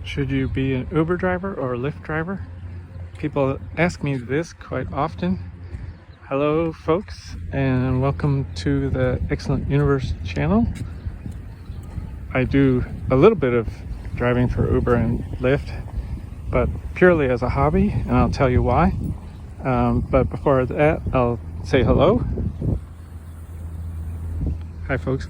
Should you be an Uber driver or a Lyft driver? People ask me this quite often. Hello folks, and welcome to the Excellent Universe channel. I do a little bit of driving for Uber and Lyft, but purely as a hobby, and I'll tell you why. But before that, I'll say hello. Hi folks,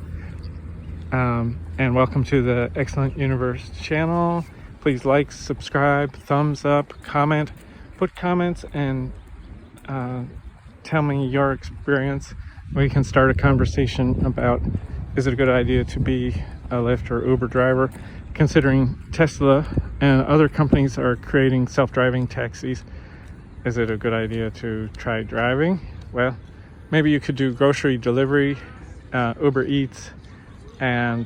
and welcome to the Excellent Universe channel. Please like, subscribe, thumbs up, comment, put comments, and tell me your experience. We can start a conversation about, is it a good idea to be a Lyft or Uber driver, considering Tesla and other companies are creating self-driving taxis. Is it a good idea to try driving? Well, maybe you could do grocery delivery, Uber Eats, and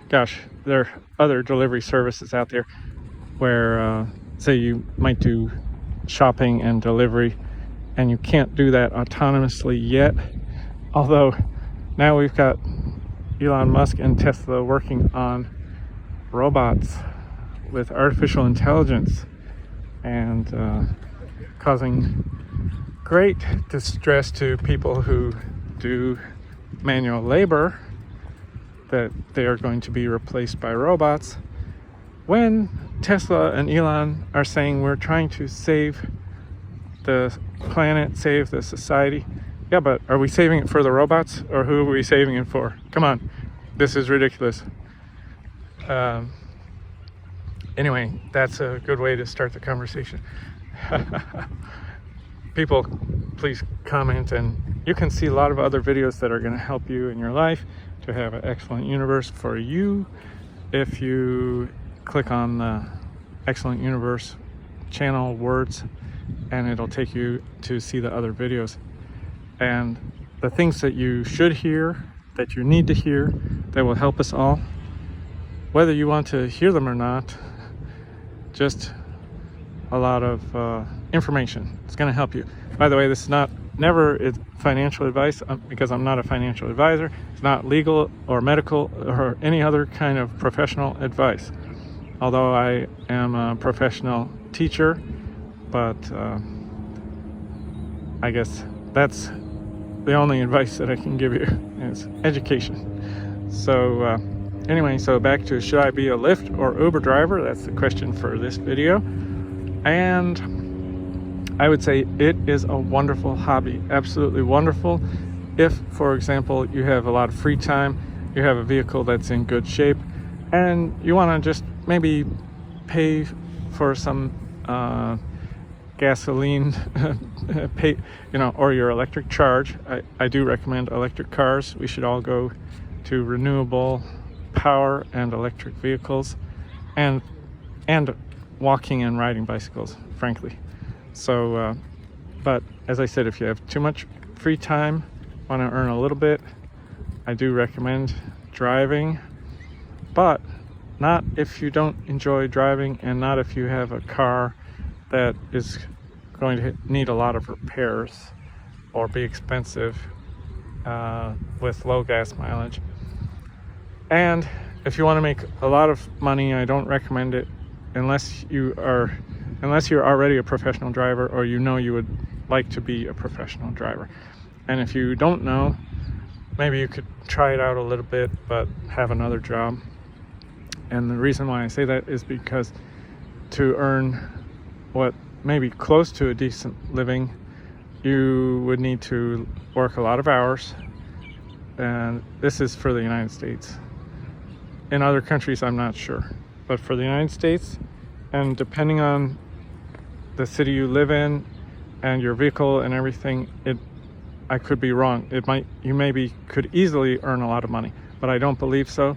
gosh, there are other delivery services out there where say you might do shopping and delivery, and you can't do that autonomously yet, although now we've got Elon Musk and Tesla working on robots with artificial intelligence and causing great distress to people who do manual labor, that they are going to be replaced by robots, when Tesla and Elon are saying we're trying to save the planet, save the society. Yeah, but are we saving it for the robots, or who are we saving it for? Come on, this is ridiculous. Anyway, that's a good way to start the conversation. People, please comment, and you can see a lot of other videos that are going to help you in your life to have an excellent universe for you if you click on the Excellent Universe channel words, and it'll take you to see the other videos and the things that you should hear, that you need to hear, that will help us all, whether you want to hear them or not. Just a lot of information. It's going to help you. By the way, this is never financial advice, because I'm not a financial advisor. It's not legal or medical or any other kind of professional advice, although I am a professional teacher. But I guess that's the only advice that I can give you, is education. So anyway, so back to, should I be a Lyft or Uber driver? That's the question for this video. And I would say it is a wonderful hobby, absolutely wonderful. If, for example, you have a lot of free time, you have a vehicle that's in good shape, and you want to just maybe pay for some gasoline, or your electric charge. I do recommend electric cars. We should all go to renewable power and electric vehicles, and walking and riding bicycles, frankly. So, but as I said, if you have too much free time, want to earn a little bit, I do recommend driving, but not if you don't enjoy driving, and not if you have a car that is going to need a lot of repairs or be expensive with low gas mileage. And if you want to make a lot of money, I don't recommend it unless you're already a professional driver, or you would like to be a professional driver. And if you don't know, maybe you could try it out a little bit but have another job. And the reason why I say that is because to earn what maybe close to a decent living, you would need to work a lot of hours, and this is for the United States. In other countries, I'm not sure, but for the United States, and depending on the city you live in and your vehicle and everything, I could be wrong. You maybe could easily earn a lot of money, but I don't believe so.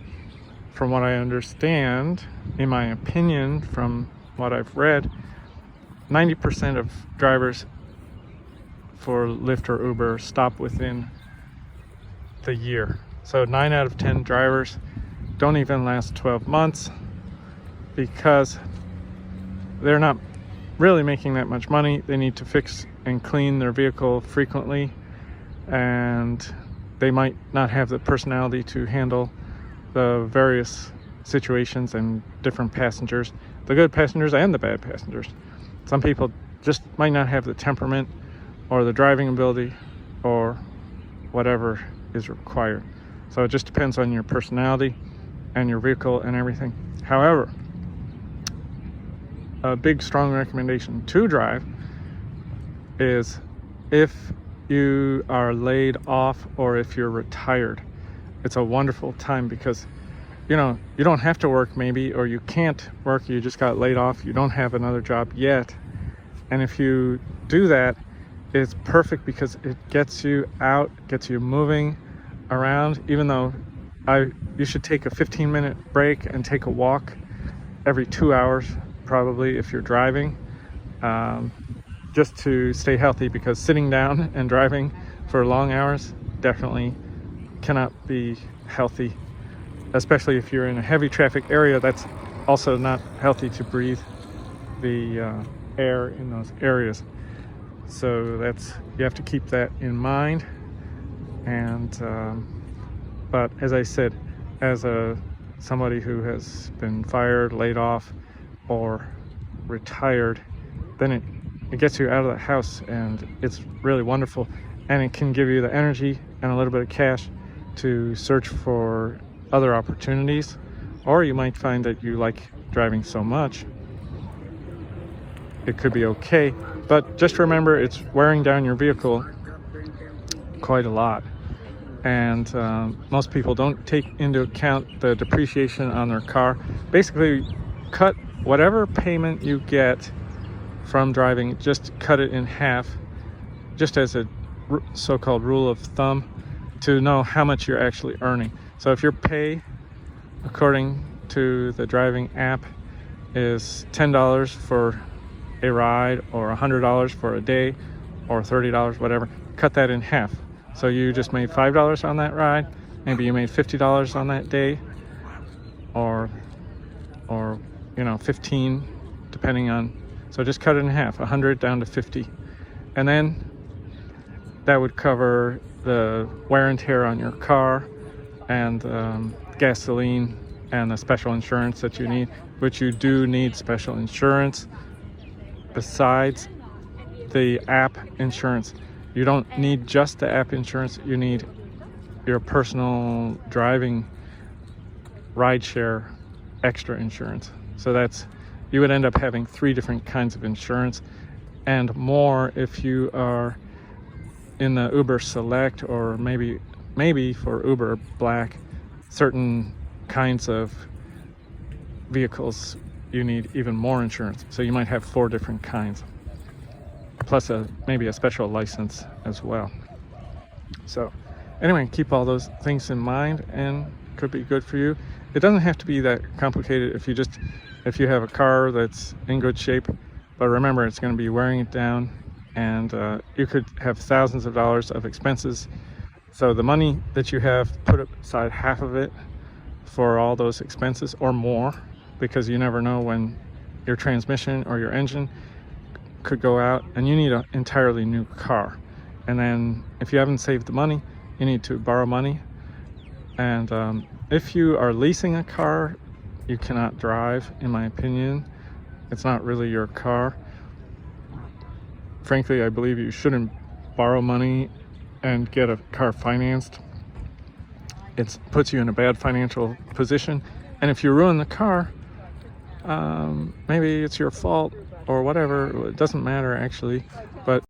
From what I understand, in my opinion, from what I've read, 90% of drivers for Lyft or Uber stop within the year. So 9 out of 10 drivers don't even last 12 months because they're not really making that much money. They need to fix and clean their vehicle frequently, and they might not have the personality to handle the various situations and different passengers, the good passengers and the bad passengers. Some people just might not have the temperament or the driving ability or whatever is required. So it just depends on your personality and your vehicle and everything. However, a big strong recommendation to drive is if you are laid off or if you're retired. It's a wonderful time because you don't have to work maybe, or you can't work, you just got laid off, you don't have another job yet. And if you do that, it's perfect because it gets you out, gets you moving around. Even though you should take a 15-minute break and take a walk every 2 hours probably if you're driving, just to stay healthy, because sitting down and driving for long hours definitely cannot be healthy, especially if you're in a heavy traffic area. That's also not healthy to breathe the air in those areas. So you have to keep that in mind. And but as I said, as somebody who has been fired, laid off, or retired, then it gets you out of the house, and it's really wonderful, and it can give you the energy and a little bit of cash to search for other opportunities. Or you might find that you like driving so much it could be okay, but just remember it's wearing down your vehicle quite a lot. And most people don't take into account the depreciation on their car. Basically, cut whatever payment you get from driving, just cut it in half, just as a so-called rule of thumb, to know how much you're actually earning. So if your pay, according to the driving app, is $10 for a ride, or $100 for a day, or $30, whatever, cut that in half. So you just made $5 on that ride, maybe you made $50 on that day, or 15, depending on. So just cut it in half, 100 down to 50, and then that would cover the wear and tear on your car, and gasoline, and the special insurance that you need, which you do need special insurance besides the app insurance. You don't need just the app insurance, you need your personal driving rideshare extra insurance. So you would end up having 3 different kinds of insurance, and more if you are in the Uber Select, or maybe for Uber Black, certain kinds of vehicles you need even more insurance. So you might have 4 different kinds, plus maybe a special license as well. So anyway, keep all those things in mind, and could be good for you. It doesn't have to be that complicated if you have a car that's in good shape, but remember, it's going to be wearing it down, and you could have thousands of dollars of expenses. So the money that you have, put aside half of it for all those expenses or more, because you never know when your transmission or your engine could go out and you need an entirely new car. And then if you haven't saved the money, you need to borrow money. And if you are leasing a car, you cannot drive, in my opinion. It's not really your car. Frankly, I believe you shouldn't borrow money and get a car financed. It puts you in a bad financial position, and if you ruin the car, maybe it's your fault or whatever. It doesn't matter actually, but